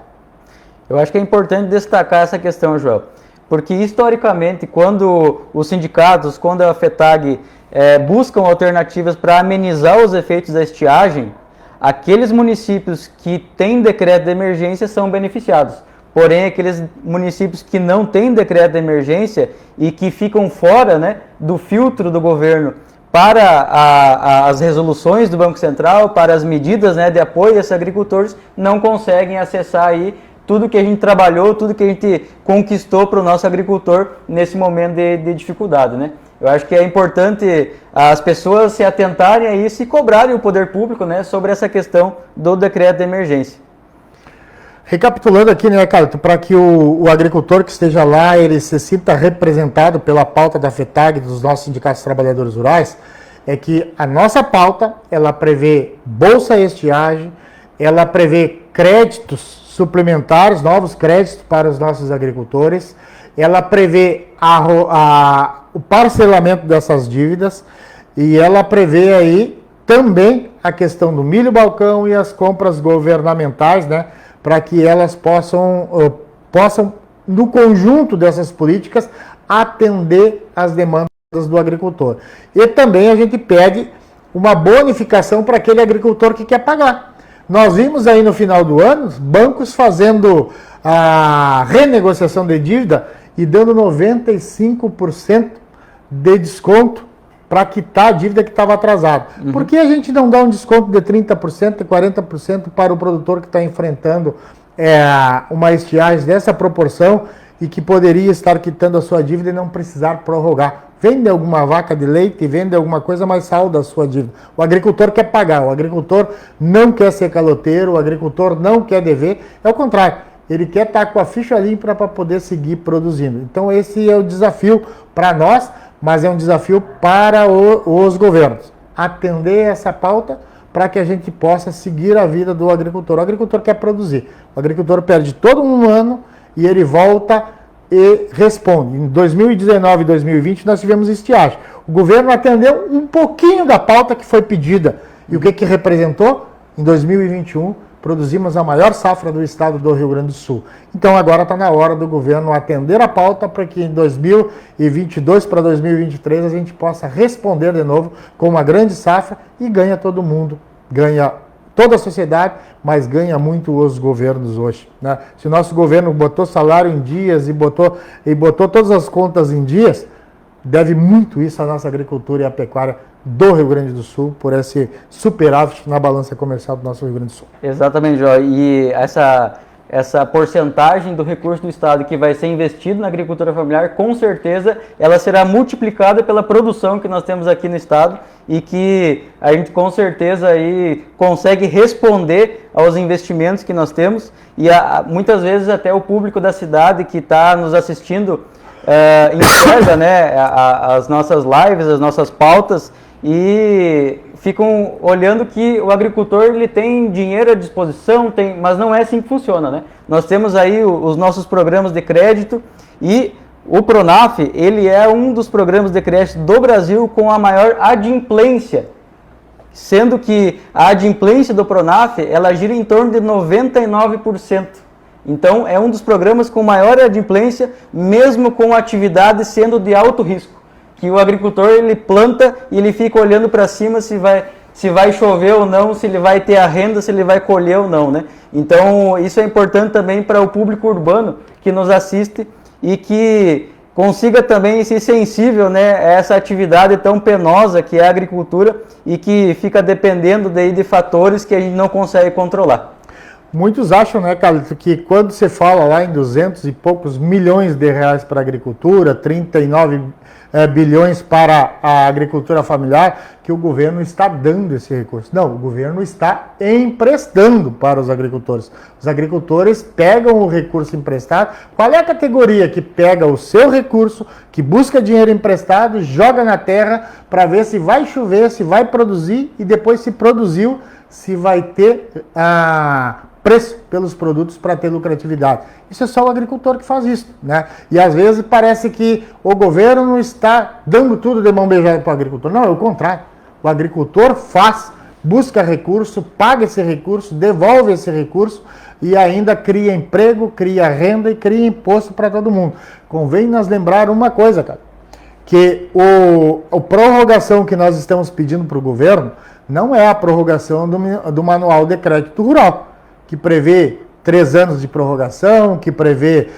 Eu acho que é importante destacar essa questão, João, porque historicamente, quando os sindicatos, quando a FETAG buscam alternativas para amenizar os efeitos da estiagem, aqueles municípios que têm decreto de emergência são beneficiados. Porém, aqueles municípios que não têm decreto de emergência e que ficam fora, né, do filtro do governo para as resoluções do Banco Central, para as medidas, né, de apoio a esses agricultores, não conseguem acessar aí tudo que a gente trabalhou, tudo que a gente conquistou para o nosso agricultor nesse momento de dificuldade, né? Eu acho que é importante as pessoas se atentarem a isso e cobrarem o poder público, né, sobre essa questão do decreto de emergência. Recapitulando aqui, né, Carlito, para que o agricultor que esteja lá, ele se sinta representado pela pauta da FETAG, dos nossos sindicatos de trabalhadores rurais, é que a nossa pauta, ela prevê bolsa estiagem, ela prevê créditos suplementares, novos créditos para os nossos agricultores, ela prevê o parcelamento dessas dívidas e ela prevê aí também a questão do milho balcão e as compras governamentais, né, para que elas possam, no conjunto dessas políticas, atender as demandas do agricultor. E também a gente pede uma bonificação para aquele agricultor que quer pagar. Nós vimos aí no final do ano, bancos fazendo a renegociação de dívida e dando 95% de desconto para quitar a dívida que estava atrasada. Por que a gente não dá um desconto de 30% e 40% para o produtor que está enfrentando uma estiagem dessa proporção e que poderia estar quitando a sua dívida e não precisar prorrogar. Vende alguma vaca de leite, vende alguma coisa, mas salda a sua dívida. O agricultor quer pagar, o agricultor não quer ser caloteiro, o agricultor não quer dever, é o contrário. Ele quer estar com a ficha limpa para poder seguir produzindo. Então esse é o desafio para nós, mas é um desafio para os governos. Atender essa pauta para que a gente possa seguir a vida do agricultor. O agricultor quer produzir. O agricultor perde todo um ano e ele volta e responde. Em 2019 e 2020 nós tivemos estiagem. O governo atendeu um pouquinho da pauta que foi pedida. E o que representou? Em 2021, produzimos a maior safra do estado do Rio Grande do Sul. Então agora está na hora do governo atender a pauta para que em 2022 para 2023 a gente possa responder de novo com uma grande safra e ganha todo mundo. Ganha toda a sociedade, mas ganha muito os governos hoje, né? Se o nosso governo botou salário em dias e botou todas as contas em dias, deve muito isso à nossa agricultura e à pecuária do Rio Grande do Sul, por esse superávit na balança comercial do nosso Rio Grande do Sul. Exatamente, João. E essa porcentagem do recurso do Estado que vai ser investido na agricultura familiar, com certeza ela será multiplicada pela produção que nós temos aqui no Estado e que a gente com certeza aí consegue responder aos investimentos que nós temos e muitas vezes até o público da cidade que está nos assistindo enxerga, né, as nossas lives, as nossas pautas e ficam olhando que o agricultor ele tem dinheiro à disposição, mas não é assim que funciona, né? Nós temos aí os nossos programas de crédito e o Pronaf, ele é um dos programas de crédito do Brasil com a maior adimplência, sendo que a adimplência do Pronaf, ela gira em torno de 99%. Então, é um dos programas com maior adimplência, mesmo com a atividade sendo de alto risco. Que o agricultor ele planta e ele fica olhando para cima se vai chover ou não, se ele vai ter a renda, se ele vai colher ou não, né? Então isso é importante também para o público urbano que nos assiste e que consiga também ser sensível, né, a essa atividade tão penosa que é a agricultura e que fica dependendo de fatores que a gente não consegue controlar. Muitos acham, né, Carlos, que quando você fala lá em 200 e poucos milhões de reais para a agricultura, 39 bilhões para a agricultura familiar, que o governo está dando esse recurso. Não, o governo está emprestando para os agricultores. Os agricultores pegam o recurso emprestado. Qual é a categoria que pega o seu recurso, que busca dinheiro emprestado, joga na terra para ver se vai chover, se vai produzir e depois se produziu, se vai ter preço pelos produtos para ter lucratividade. Isso é só o agricultor que faz isso, né? E às vezes parece que o governo não está dando tudo de mão beijada para o agricultor. Não, é o contrário. O agricultor busca recurso, paga esse recurso, devolve esse recurso e ainda cria emprego, cria renda e cria imposto para todo mundo. Convém nós lembrar uma coisa, cara, que a prorrogação que nós estamos pedindo para o governo não é a prorrogação do Manual de Crédito Rural, que prevê 3 anos de prorrogação, que prevê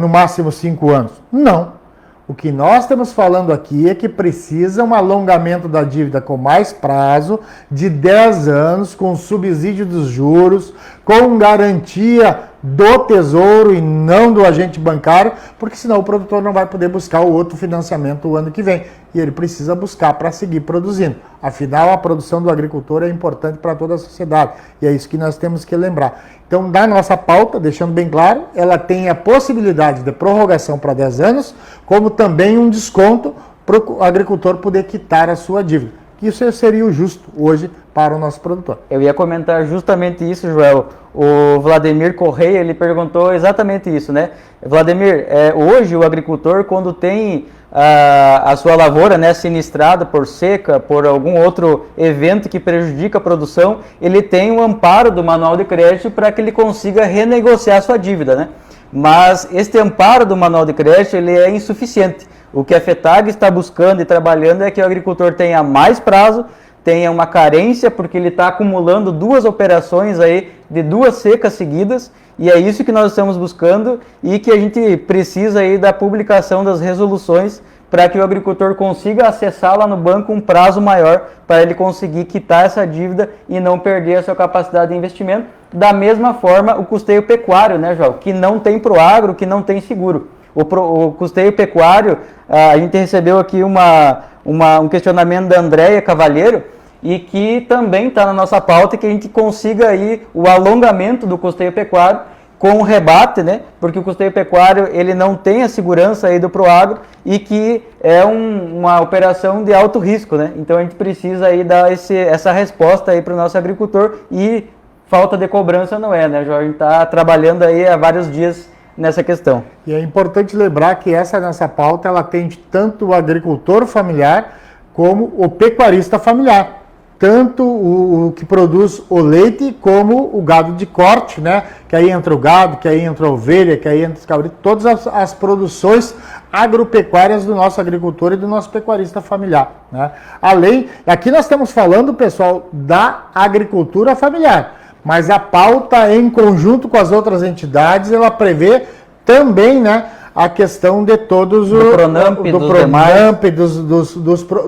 no máximo 5 anos. Não. O que nós estamos falando aqui é que precisa um alongamento da dívida com mais prazo, de 10 anos, com subsídio dos juros, com garantia do Tesouro e não do agente bancário, porque senão o produtor não vai poder buscar o outro financiamento o ano que vem. E ele precisa buscar para seguir produzindo. Afinal, a produção do agricultor é importante para toda a sociedade. E é isso que nós temos que lembrar. Então, da nossa pauta, deixando bem claro, ela tem a possibilidade de prorrogação para 10 anos, como também um desconto para o agricultor poder quitar a sua dívida. Isso seria o justo hoje para o nosso produtor. Eu ia comentar justamente isso, Joel. O Vladimir Correia, ele perguntou exatamente isso, né? Vladimir, hoje o agricultor, quando tem a sua lavoura, né, sinistrada por seca, por algum outro evento que prejudica a produção, ele tem um amparo do manual de crédito para que ele consiga renegociar a sua dívida, né? Mas este amparo do manual de crédito ele é insuficiente. O que a FETAG está buscando e trabalhando é que o agricultor tenha mais prazo, tenha uma carência, porque ele está acumulando 2 operações aí de 2 secas seguidas, e é isso que nós estamos buscando e que a gente precisa aí da publicação das resoluções para que o agricultor consiga acessar lá no banco um prazo maior para ele conseguir quitar essa dívida e não perder a sua capacidade de investimento. Da mesma forma, o custeio pecuário, né, João, que não tem Proagro, que não tem seguro. O custeio pecuário, a gente recebeu aqui um questionamento da Andréia Cavalheiro, e que também está na nossa pauta, que a gente consiga aí o alongamento do custeio pecuário com o rebate, né? Porque o custeio pecuário ele não tem a segurança aí do Proagro e que é uma operação de alto risco, né? Então a gente precisa aí dar essa resposta aí para o nosso agricultor, e falta de cobrança não é, né, Jorge? A gente está trabalhando aí há vários dias nessa questão. E é importante lembrar que essa nossa pauta ela atende tanto o agricultor familiar como o pecuarista familiar. Tanto o que produz o leite como o gado de corte, né? Que aí entra o gado, que aí entra a ovelha, que aí entra os cabritos, todas as produções agropecuárias do nosso agricultor e do nosso pecuarista familiar, né? Além, aqui nós estamos falando, pessoal, da agricultura familiar, mas a pauta em conjunto com as outras entidades, ela prevê também, né, a questão de todos do Pronamp,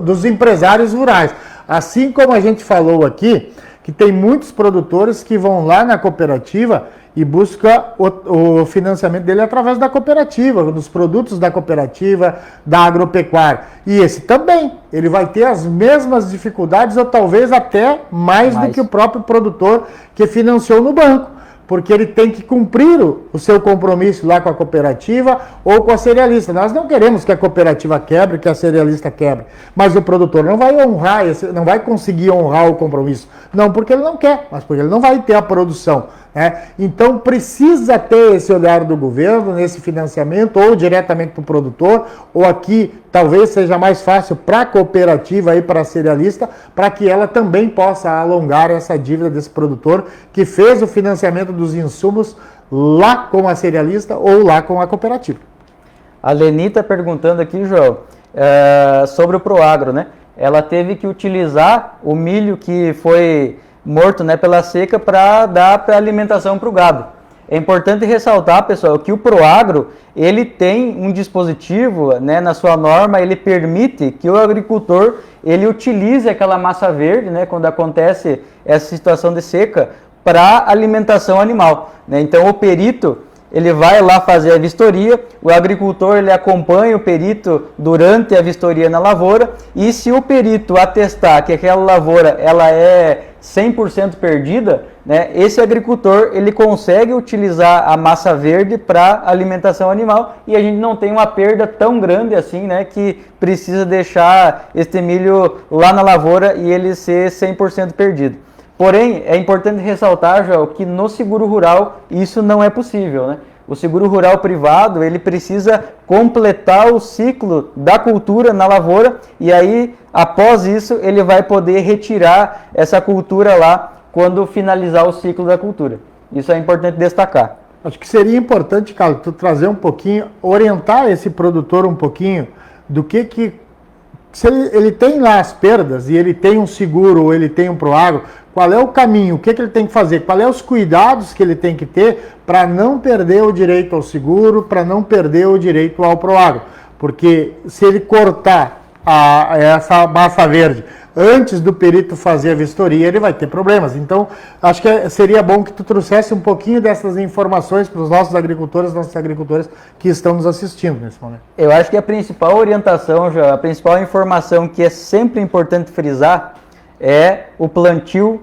dos empresários rurais. Assim como a gente falou aqui, que tem muitos produtores que vão lá na cooperativa e buscam o financiamento dele através da cooperativa, dos produtos da cooperativa, da agropecuária. E esse também, ele vai ter as mesmas dificuldades ou talvez até mais do que o próprio produtor que financiou no banco. Porque ele tem que cumprir o seu compromisso lá com a cooperativa ou com a cerealista. Nós não queremos que a cooperativa quebre, que a cerealista quebre, mas o produtor não vai honrar, não vai conseguir honrar o compromisso. Não porque ele não quer, mas porque ele não vai ter a produção, né? Então precisa ter esse olhar do governo nesse financiamento, ou diretamente para o produtor, ou aqui talvez seja mais fácil para a cooperativa e para a cerealista, para que ela também possa alongar essa dívida desse produtor que fez o financiamento dos insumos lá com a cerealista ou lá com a cooperativa. A Leni está perguntando aqui, João, sobre o Proagro, né? Ela teve que utilizar o milho que foi morto, né, pela seca para dar para alimentação para o gado. É importante ressaltar, pessoal, que o Proagro, ele tem um dispositivo, né, na sua norma, ele permite que o agricultor, ele utilize aquela massa verde, né, quando acontece essa situação de seca, para alimentação animal, né? Então o perito, ele vai lá fazer a vistoria, o agricultor ele acompanha o perito durante a vistoria na lavoura, e se o perito atestar que aquela lavoura ela é 100% perdida, né, esse agricultor ele consegue utilizar a massa verde para alimentação animal, e a gente não tem uma perda tão grande assim, né, que precisa deixar este milho lá na lavoura e ele ser 100% perdido. Porém, é importante ressaltar, João, que no seguro rural isso não é possível, né? O seguro rural privado, ele precisa completar o ciclo da cultura na lavoura, e aí, após isso, ele vai poder retirar essa cultura lá quando finalizar o ciclo da cultura. Isso é importante destacar. Acho que seria importante, Carlos, tu trazer um pouquinho, orientar esse produtor um pouquinho do que se ele tem lá as perdas e ele tem um seguro ou ele tem um Proagro, qual é o caminho, o que ele tem que fazer, qual é os cuidados que ele tem que ter para não perder o direito ao seguro, para não perder o direito ao Proagro. Porque se ele cortar essa massa verde antes do perito fazer a vistoria, ele vai ter problemas. Então, acho que seria bom que tu trouxesse um pouquinho dessas informações para os nossos agricultores, nossas agricultoras que estão nos assistindo nesse momento. Eu acho que a principal orientação, a principal informação que é sempre importante frisar é o plantio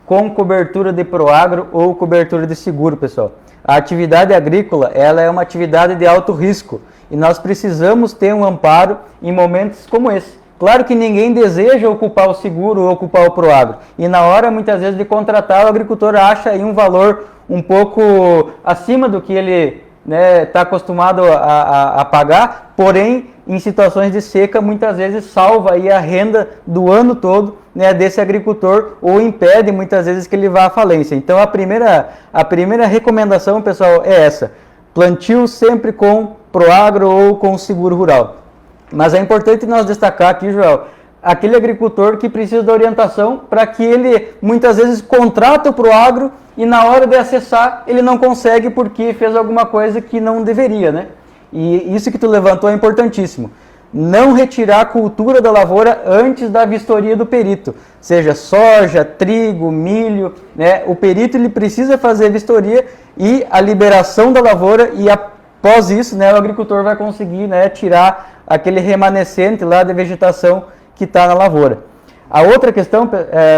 com cobertura de Proagro ou cobertura de seguro, pessoal. A atividade agrícola, ela é uma atividade de alto risco e nós precisamos ter um amparo em momentos como esse. Claro que ninguém deseja ocupar o seguro ou ocupar o Proagro. E na hora, muitas vezes, de contratar, o agricultor acha aí um valor um pouco acima do que ele está acostumado a pagar, porém, em situações de seca, muitas vezes salva aí a renda do ano todo, né, desse agricultor, ou impede muitas vezes que ele vá à falência. Então a primeira recomendação, pessoal, é essa: plantio sempre com Proagro ou com seguro rural. Mas é importante nós destacar aqui, Joel, aquele agricultor que precisa de orientação para que ele muitas vezes contrata o Proagro e na hora de acessar ele não consegue porque fez alguma coisa que não deveria, né? E isso que tu levantou é importantíssimo. não retirar a cultura da lavoura antes da vistoria do perito, seja soja, trigo, milho, né? O perito ele precisa fazer a vistoria e a liberação da lavoura, e após isso, né, o agricultor vai conseguir, né, tirar aquele remanescente lá da vegetação que está na lavoura. A outra questão,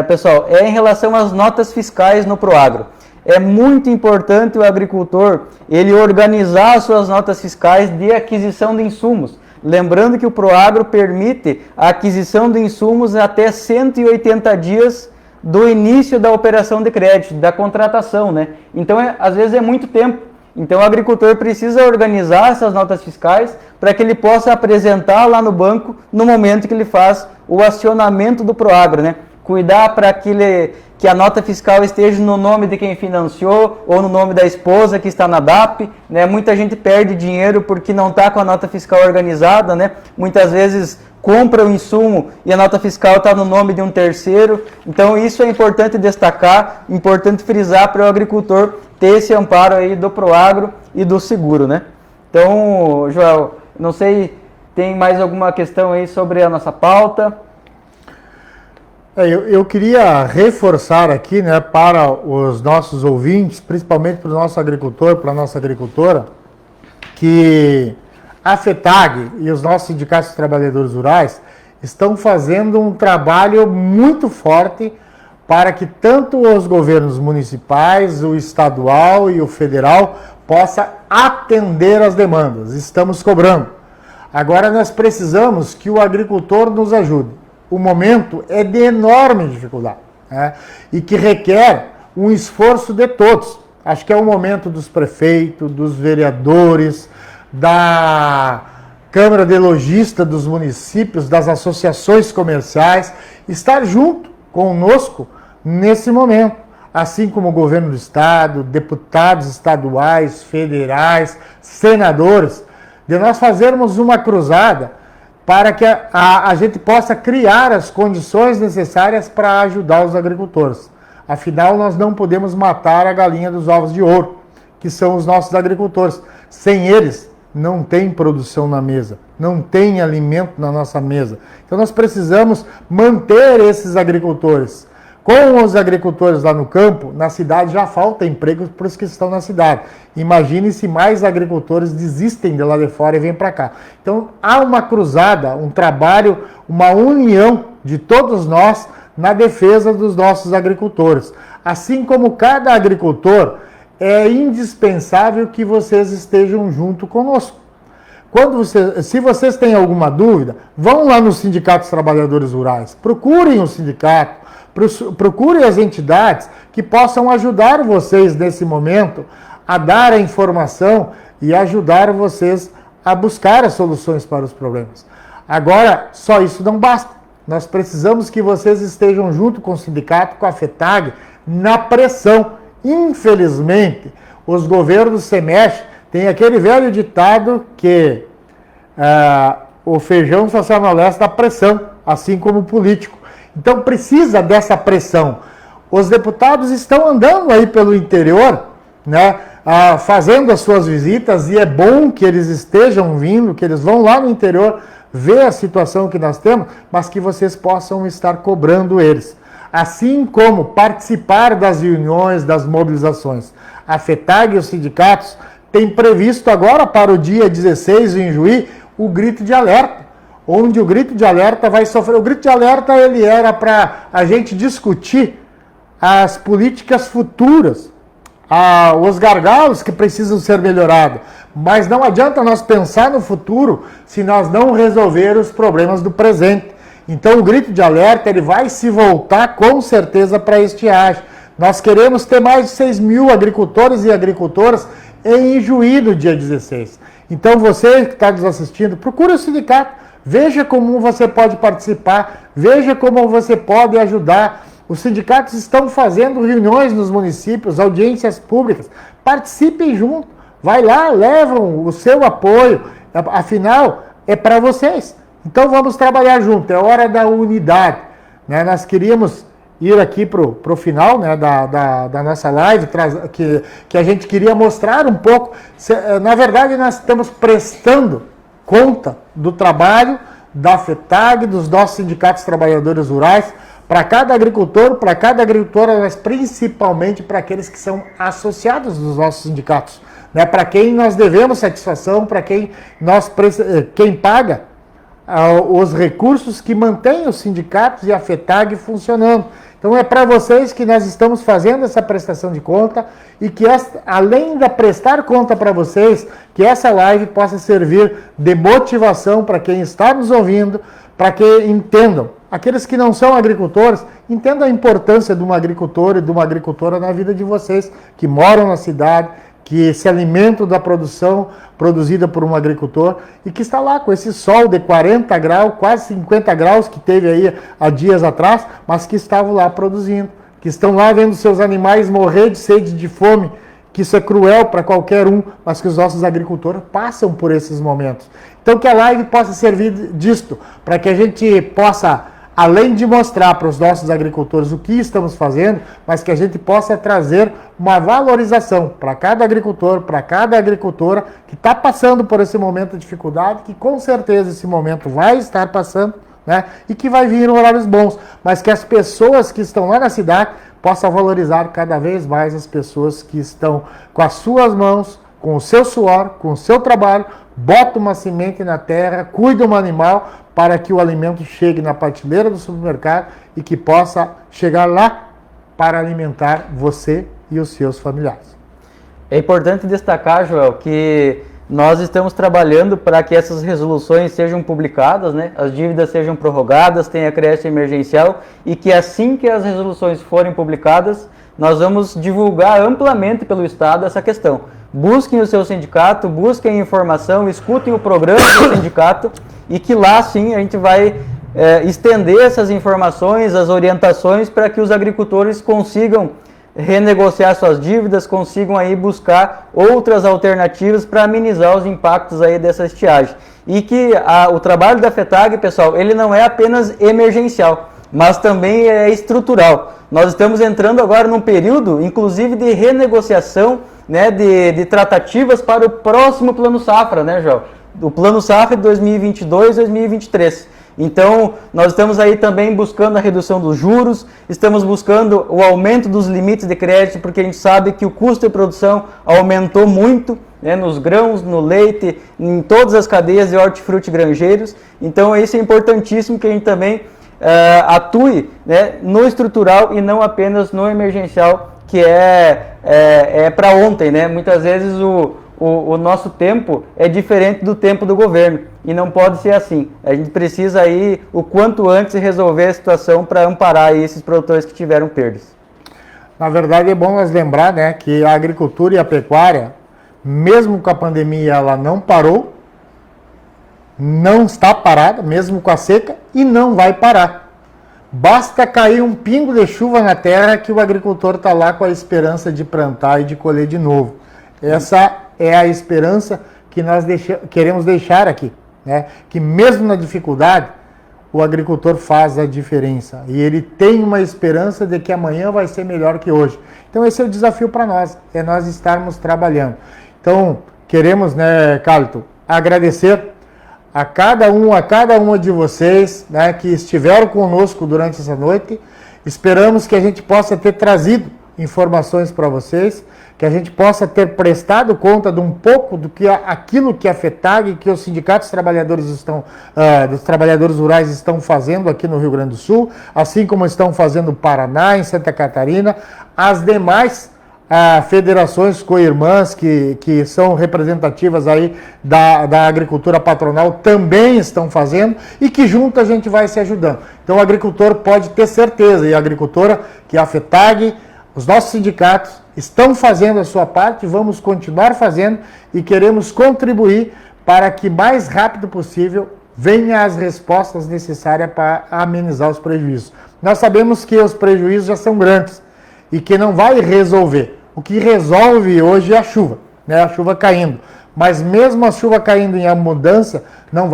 pessoal, é em relação às notas fiscais no Proagro. É muito importante o agricultor ele organizar as suas notas fiscais de aquisição de insumos. Lembrando que o Proagro permite a aquisição de insumos até 180 dias do início da operação de crédito, da contratação, né? Então, às vezes é muito tempo. Então, o agricultor precisa organizar essas notas fiscais para que ele possa apresentar lá no banco no momento que ele faz o acionamento do Proagro, né? Cuidar para que a nota fiscal esteja no nome de quem financiou ou no nome da esposa que está na DAP, né? Muita gente perde dinheiro porque não está com a nota fiscal organizada, né? Muitas vezes compra o insumo e a nota fiscal está no nome de um terceiro. Então isso é importante destacar, importante frisar para o agricultor ter esse amparo aí do Proagro e do seguro, né? Então, Joel, não sei, tem mais alguma questão aí sobre a nossa pauta? Eu queria reforçar aqui, né, para os nossos ouvintes, principalmente para o nosso agricultor, para a nossa agricultora, que a FETAG e os nossos sindicatos de trabalhadores rurais estão fazendo um trabalho muito forte para que tanto os governos municipais, o estadual e o federal possa atender as demandas. Estamos cobrando. Agora nós precisamos que o agricultor nos ajude. O momento é de enorme dificuldade, né? E que requer um esforço de todos. Acho que é o momento dos prefeitos, dos vereadores, da Câmara de Lojistas dos municípios, das associações comerciais, estar junto conosco nesse momento, assim como o governo do estado, deputados estaduais, federais, senadores, de nós fazermos uma cruzada para que a gente possa criar as condições necessárias para ajudar os agricultores. Afinal, nós não podemos matar a galinha dos ovos de ouro, que são os nossos agricultores. Sem eles, não tem produção na mesa, não tem alimento na nossa mesa. Então, nós precisamos manter esses agricultores. Com os agricultores lá no campo, na cidade já falta emprego para os que estão na cidade. Imagine se mais agricultores desistem de lá de fora e vêm para cá. Então, há uma cruzada, um trabalho, uma união de todos nós na defesa dos nossos agricultores. Assim como cada agricultor, é indispensável que vocês estejam junto conosco. Se vocês têm alguma dúvida, vão lá no Sindicato dos Trabalhadores Rurais, procurem o sindicato, procurem as entidades que possam ajudar vocês nesse momento a dar a informação e ajudar vocês a buscar as soluções para os problemas. Agora, só isso não basta. Nós precisamos que vocês estejam junto com o sindicato, com a FETAG, na pressão. Infelizmente, os governos se mexem. Tem aquele velho ditado que o feijão só se amolece da pressão, assim como o político. Então precisa dessa pressão. Os deputados estão andando aí pelo interior, né, fazendo as suas visitas, e é bom que eles estejam vindo, que eles vão lá no interior ver a situação que nós temos, mas que vocês possam estar cobrando eles. Assim como participar das reuniões, das mobilizações. A FETAG e os sindicatos têm previsto agora para o dia 16 em Juí o grito de alerta, onde o grito de alerta vai sofrer. O grito de alerta ele era para a gente discutir as políticas futuras, os gargalos que precisam ser melhorados. Mas não adianta nós pensar no futuro se nós não resolver os problemas do presente. Então o grito de alerta ele vai se voltar com certeza para a estiagem. Nós queremos ter mais de 6 mil agricultores e agricultoras em Juí no dia 16. Então você que está nos assistindo, procure o sindicato, veja como você pode participar, veja como você pode ajudar. Os sindicatos estão fazendo reuniões nos municípios, audiências públicas. Participem junto, vai lá, levam o seu apoio, afinal é para vocês. Então vamos trabalhar junto, é hora da unidade, né? Nós queríamos ir aqui para o final, né, da nossa live, que a gente queria mostrar um pouco. Na verdade, nós estamos prestando conta do trabalho da FETAG, dos nossos sindicatos trabalhadores rurais, para cada agricultor, para cada agricultora, mas principalmente para aqueles que são associados dos nossos sindicatos, né? Para quem nós devemos satisfação, para quem paga os recursos que mantêm os sindicatos e a FETAG funcionando. Então é para vocês que nós estamos fazendo essa prestação de conta e que, além de prestar conta para vocês, que essa live possa servir de motivação para quem está nos ouvindo, para que entendam, aqueles que não são agricultores, entendam a importância de um agricultor e de uma agricultora na vida de vocês, que moram na cidade, que se alimentam da produção produzida por um agricultor e que está lá com esse sol de 40 graus, quase 50 graus que teve aí há dias atrás, mas que estavam lá produzindo, que estão lá vendo seus animais morrer de sede, de fome, que isso é cruel para qualquer um, mas que os nossos agricultores passam por esses momentos. Então que a live possa servir disto, para que a gente possa, além de mostrar para os nossos agricultores o que estamos fazendo, mas que a gente possa trazer uma valorização para cada agricultor, para cada agricultora que está passando por esse momento de dificuldade, que com certeza esse momento vai estar passando, né? E que vai vir horários bons, mas que as pessoas que estão lá na cidade possam valorizar cada vez mais as pessoas que estão com as suas mãos, com o seu suor, com o seu trabalho, bota uma semente na terra, cuida um animal para que o alimento chegue na prateleira do supermercado e que possa chegar lá para alimentar você e os seus familiares. É importante destacar, Joel, que nós estamos trabalhando para que essas resoluções sejam publicadas, né? As dívidas sejam prorrogadas, tenha crédito emergencial e que assim que as resoluções forem publicadas, nós vamos divulgar amplamente pelo Estado essa questão. Busquem o seu sindicato, busquem informação, escutem o programa do sindicato e que lá sim a gente vai estender essas informações, as orientações para que os agricultores consigam renegociar suas dívidas, consigam aí buscar outras alternativas para amenizar os impactos aí dessa estiagem. E que o trabalho da FETAG, pessoal, ele não é apenas emergencial, mas também é estrutural. Nós estamos entrando agora num período, inclusive, de renegociação, né, de tratativas para o próximo Plano Safra, né, João? O Plano Safra de 2022-2023. Então, nós estamos aí também buscando a redução dos juros, estamos buscando o aumento dos limites de crédito, porque a gente sabe que o custo de produção aumentou muito, né, nos grãos, no leite, em todas as cadeias de hortifruti granjeiros. Então, isso é importantíssimo que a gente também atue, né, no estrutural e não apenas no emergencial, que é para ontem, né? Muitas vezes o nosso tempo é diferente do tempo do governo e não pode ser assim. A gente precisa aí o quanto antes resolver a situação para amparar aí esses produtores que tiveram perdas. Na verdade é bom nós lembrar, né, que a agricultura e a pecuária, mesmo com a pandemia, ela não parou, não está parada, mesmo com a seca, e não vai parar. Basta cair um pingo de chuva na terra que o agricultor está lá com a esperança de plantar e de colher de novo. Essa é a esperança que nós queremos deixar aqui, né? Que mesmo na dificuldade, o agricultor faz a diferença. E ele tem uma esperança de que amanhã vai ser melhor que hoje. Então esse é o desafio para nós, é nós estarmos trabalhando. Então queremos, né, Carlton, agradecer a cada uma de vocês, né, que estiveram conosco durante essa noite. Esperamos que a gente possa ter trazido informações para vocês, que a gente possa ter prestado conta de um pouco do que aquilo que a FETAG, que os sindicatos trabalhadores dos trabalhadores rurais estão fazendo aqui no Rio Grande do Sul, assim como estão fazendo no Paraná, em Santa Catarina, as demais federações co-irmãs que são representativas aí da agricultura patronal também estão fazendo e que junto a gente vai se ajudando. Então o agricultor pode ter certeza, e a agricultora, que a FETAG, os nossos sindicatos estão fazendo a sua parte, vamos continuar fazendo e queremos contribuir para que mais rápido possível venham as respostas necessárias para amenizar os prejuízos. Nós sabemos que os prejuízos já são grandes e que não vai resolver. O que resolve hoje é a chuva, né? A chuva caindo. Mas mesmo a chuva caindo em abundância, não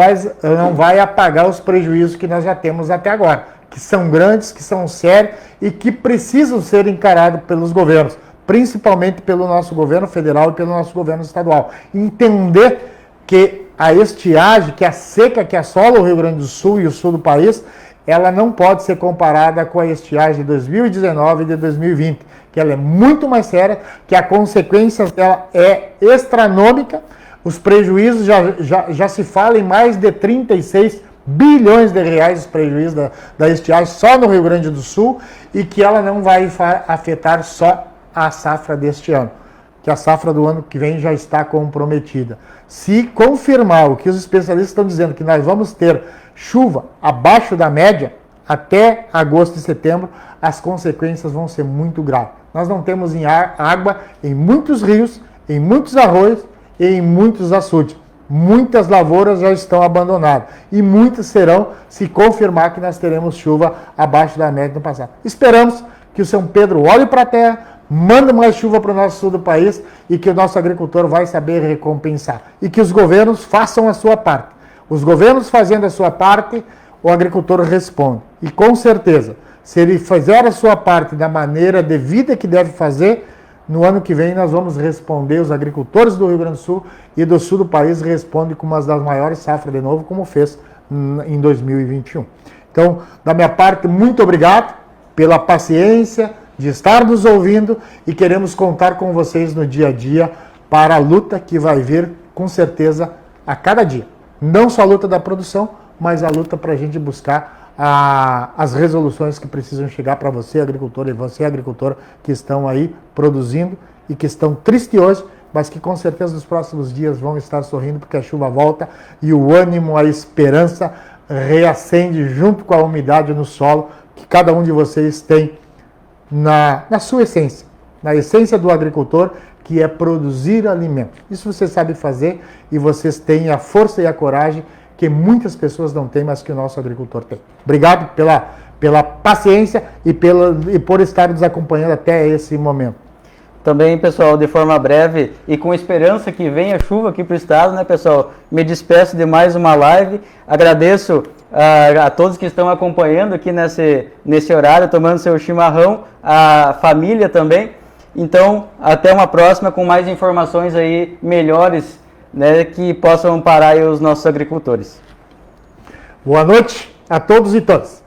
vai apagar os prejuízos que nós já temos até agora, que são grandes, que são sérios e que precisam ser encarados pelos governos, principalmente pelo nosso governo federal e pelo nosso governo estadual. Entender que a estiagem, que a seca que assola o Rio Grande do Sul e o sul do país, ela não pode ser comparada com a estiagem de 2019 e de 2020, que ela é muito mais séria, que a consequência dela é astronômica. Os prejuízos já se fala em mais de 36 bilhões de reais os prejuízos da estiagem só no Rio Grande do Sul, e que ela não vai afetar só a safra deste ano, que a safra do ano que vem já está comprometida. Se confirmar o que os especialistas estão dizendo, que nós vamos ter chuva abaixo da média até agosto e setembro, as consequências vão ser muito graves. Nós não temos água em muitos rios, em muitos arroios e em muitos açudes. Muitas lavouras já estão abandonadas e muitas serão, se confirmar que nós teremos chuva abaixo da média no passado. Esperamos que o São Pedro olhe para a terra, mande mais chuva para o nosso sul do país e que o nosso agricultor vai saber recompensar. E que os governos façam a sua parte. Os governos fazendo a sua parte, o agricultor responde. E com certeza, se ele fizer a sua parte da maneira devida que deve fazer, no ano que vem nós vamos responder, os agricultores do Rio Grande do Sul e do sul do país respondem com uma das maiores safras de novo, como fez em 2021. Então, da minha parte, muito obrigado pela paciência de estar nos ouvindo e queremos contar com vocês no dia a dia para a luta que vai vir, com certeza, a cada dia. Não só a luta da produção, mas a luta para a gente buscar as resoluções que precisam chegar para você, agricultor, e você, agricultor, que estão aí produzindo e que estão tristes hoje, mas que com certeza nos próximos dias vão estar sorrindo porque a chuva volta e o ânimo, a esperança reacende junto com a umidade no solo que cada um de vocês tem na sua essência, na essência do agricultor, que é produzir alimento. Isso você sabe fazer e vocês têm a força e a coragem que muitas pessoas não têm, mas que o nosso agricultor tem. Obrigado pela paciência e por estar nos acompanhando até esse momento. Também, pessoal, de forma breve e com esperança que venha chuva aqui para o estado, né, pessoal? Me despeço de mais uma live. Agradeço a todos que estão acompanhando aqui nesse horário, tomando seu chimarrão, a família também. Então, até uma próxima com mais informações aí melhores, né, que possam amparar aí os nossos agricultores. Boa noite a todos e todas.